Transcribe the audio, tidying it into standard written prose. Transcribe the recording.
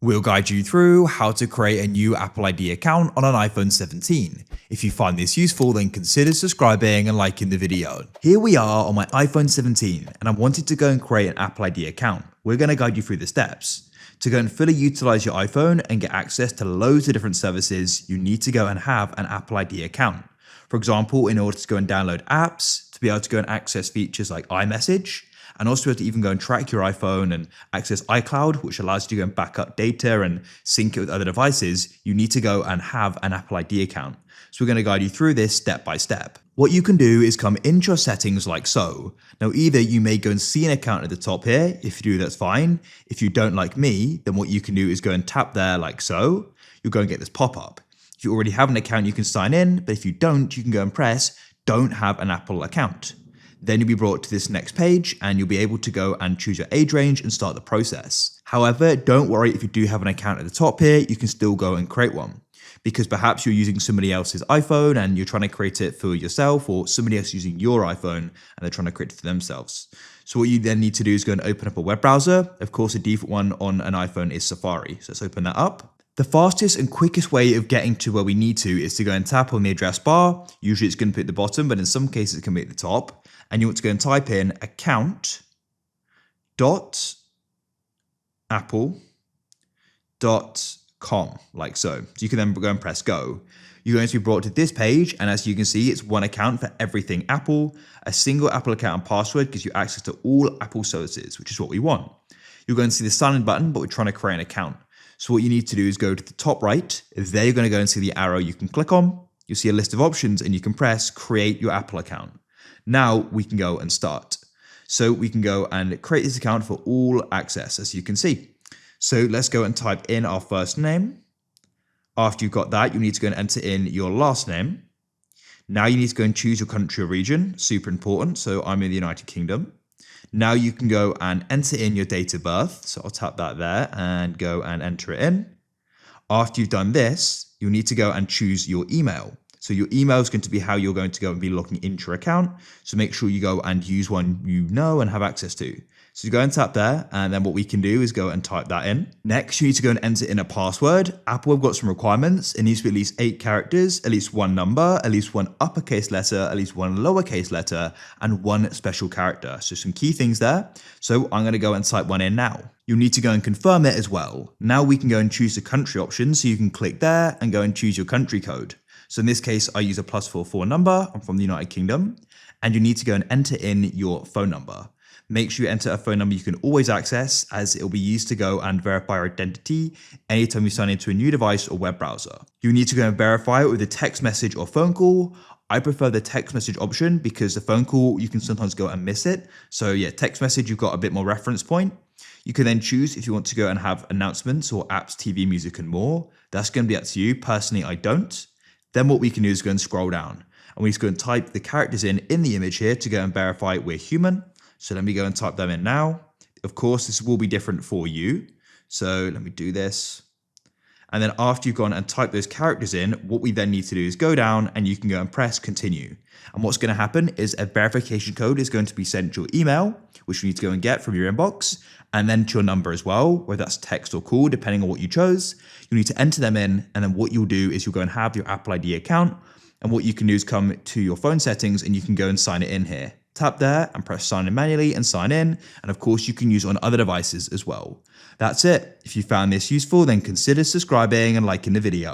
We'll guide you through how to create a new Apple ID account on an iPhone 17. If you find this useful, then consider subscribing and liking the video. Here we are on my iPhone 17 and I wanted to go and create an Apple ID account. We're going to guide you through the steps. To go and fully utilize your iPhone and get access to loads of different services, you need to go and have an Apple ID account. For example, in order to go and download apps, to be able to go and access features like iMessage, and also to even go and track your iPhone and access iCloud, which allows you to go and back up data and sync it with other devices, you need to go and have an Apple ID account. So we're going to guide you through this step by step. What you can do is come into your settings like so. Now, either you may go and see an account at the top here. If you do, that's fine. If you don't like me, then what you can do is go and tap there like so. You'll go and get this pop-up. If you already have an account, you can sign in, but if you don't, you can go and press don't have an Apple account. Then you'll be brought to this next page and you'll be able to go and choose your age range and start the process. However, don't worry if you do have an account at the top here, you can still go and create one. Because perhaps you're using somebody else's iPhone and you're trying to create it for yourself, or somebody else using your iPhone and they're trying to create it for themselves. So what you then need to do is go and open up a web browser. Of course, the default one on an iPhone is Safari. So let's open that up. The fastest and quickest way of getting to where we need to is to go and tap on the address bar. Usually it's going to be at the bottom, but in some cases it can be at the top. And you want to go and type in account.apple.com, like so. So you can then go and press go. You're going to be brought to this page, and as you can see, it's one account for everything Apple. A single Apple account and password gives you access to all Apple services, which is what we want. You're going to see the sign in button, but we're trying to create an account. So what you need to do is go to the top right. There you're going to go and see the arrow you can click on. You'll see a list of options and you can press create your Apple account. Now we can go and start. So we can go and create this account for all access, as you can see. So let's go and type in our first name. After you've got that, you need to go and enter in your last name. Now you need to go and choose your country or region, super important. So I'm in the United Kingdom. Now you can go and enter in your date of birth. So I'll tap that there and go and enter it in. After you've done this, you'll need to go and choose your email. So your email is going to be how you're going to go and be logging into your account. So make sure you go and use one you know and have access to. So you go and tap there, and then what we can do is go and type that in. Next, you need to go and enter in a password. Apple have got some requirements. It needs to be at least 8 characters, at least one number, at least one uppercase letter, at least one lowercase letter, and one special character. So some key things there. So I'm going to go and type one in now. You'll need to go and confirm it as well. Now we can go and choose the country option. So you can click there and go and choose your country code. So in this case, I use a +44 number. I'm from the United Kingdom. And you need to go and enter in your phone number. Make sure you enter a phone number you can always access, as it will be used to go and verify your identity anytime you sign into a new device or web browser. You need to go and verify it with a text message or phone call. I prefer the text message option because the phone call, you can sometimes go and miss it. So yeah, text message, you've got a bit more reference point. You can then choose if you want to go and have announcements or apps, TV, music, and more. That's going to be up to you. Personally, I don't. Then what we can do is go and scroll down. And we just go and type the characters in the image here to go and verify we're human. So let me go and type them in now. Of course, this will be different for you. So let me do this. And then after you've gone and typed those characters in, what we then need to do is go down and you can go and press continue. And what's going to happen is a verification code is going to be sent to your email, which you need to go and get from your inbox, and then to your number as well, whether that's text or call, depending on what you chose. You need to enter them in, and then what you'll do is you'll go and have your Apple ID account, and what you can do is come to your phone settings and you can go and sign it in here. Tap there and press sign in manually and sign in. And of course, you can use it on other devices as well. That's it. If you found this useful, then consider subscribing and liking the video.